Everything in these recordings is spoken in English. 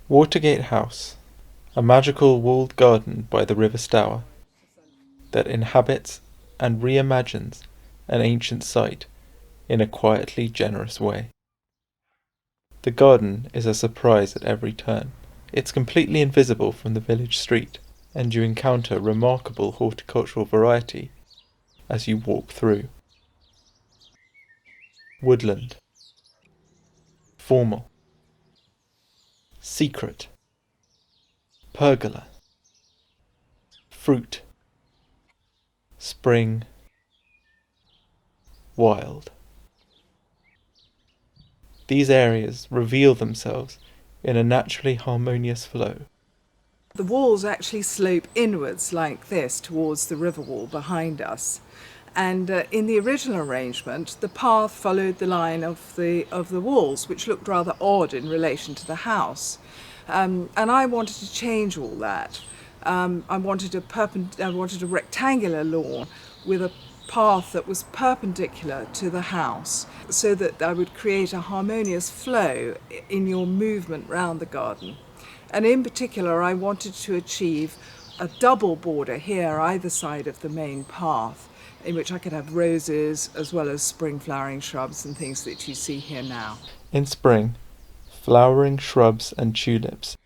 Watergate House, a magical walled garden by the River Stour that inhabits and reimagines an ancient site in a quietly generous way. The garden is a surprise at every turn. It's completely invisible from the village street, and you encounter remarkable horticultural variety as you walk through. Woodland, formal, secret, pergola, fruit, spring, wild. These areas reveal themselves in a naturally harmonious flow. The walls actually slope inwards like this towards the river wall behind us. And in the original arrangement, the path followed the line of the walls, which looked rather odd in relation to the house. And I wanted to change all that. I wanted a rectangular lawn with a path that was perpendicular to the house, so that I would create a harmonious flow in your movement round the garden. And in particular, I wanted to achieve a double border here either side of the main path, in which I could have roses as well as spring flowering shrubs and things that you see here now. In spring, flowering shrubs and tulips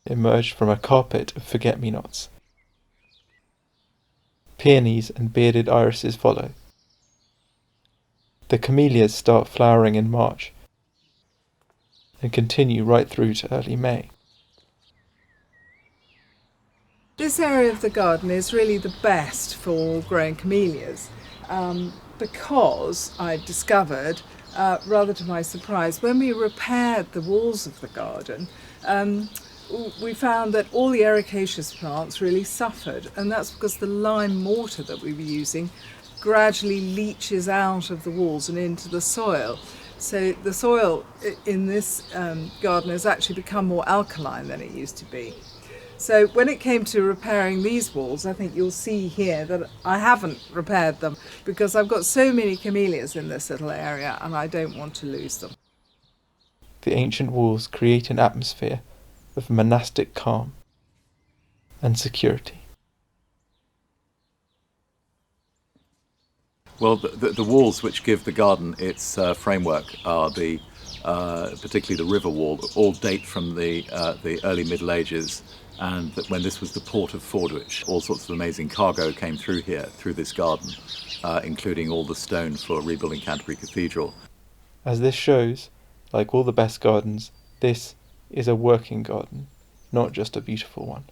emerge from a carpet of forget-me-nots. Peonies and bearded irises follow. The camellias start flowering in March and continue right through to early May. This area of the garden is really the best for growing camellias because I've discovered, rather to my surprise, when we repaired the walls of the garden, we found that all the ericaceous plants really suffered, and that's because the lime mortar that we were using gradually leaches out of the walls and into the soil. So the soil in this garden has actually become more alkaline than it used to be. So when it came to repairing these walls, I think you'll see here that I haven't repaired them because I've got so many camellias in this little area and I don't want to lose them. The ancient walls create an atmosphere of monastic calm and security. Well, the walls which give the garden its framework are particularly the river wall, that all date from the early Middle Ages, and that when this was the port of Fordwich, all sorts of amazing cargo came through here, through this garden, including all the stone for rebuilding Canterbury Cathedral. As this shows, like all the best gardens, this is a working garden, not just a beautiful one.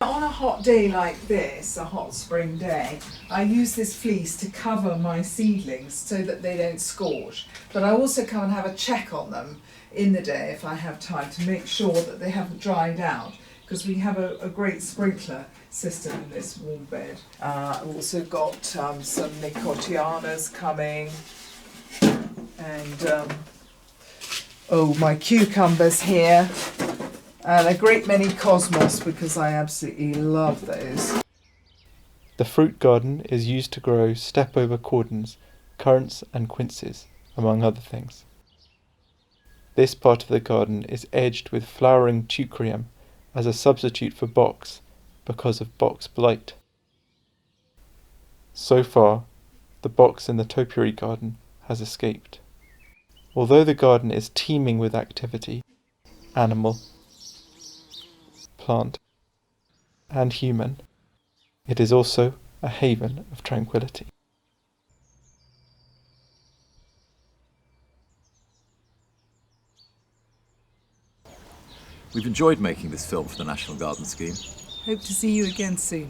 On a hot day like this, a hot spring day, I use this fleece to cover my seedlings so that they don't scorch. But I also come and have a check on them in the day if I have time to make sure that they haven't dried out, because we have a great sprinkler system in this warm bed. I've also got some nicotianas coming, and my cucumbers here. And a great many cosmos because I absolutely love those. The fruit garden is used to grow step-over cordons, currants and quinces, among other things. This part of the garden is edged with flowering teucrium as a substitute for box because of box blight. So far, the box in the topiary garden has escaped. Although the garden is teeming with activity, animal, plant, and human, it is also a haven of tranquility. We've enjoyed making this film for the National Garden Scheme. Hope to see you again soon.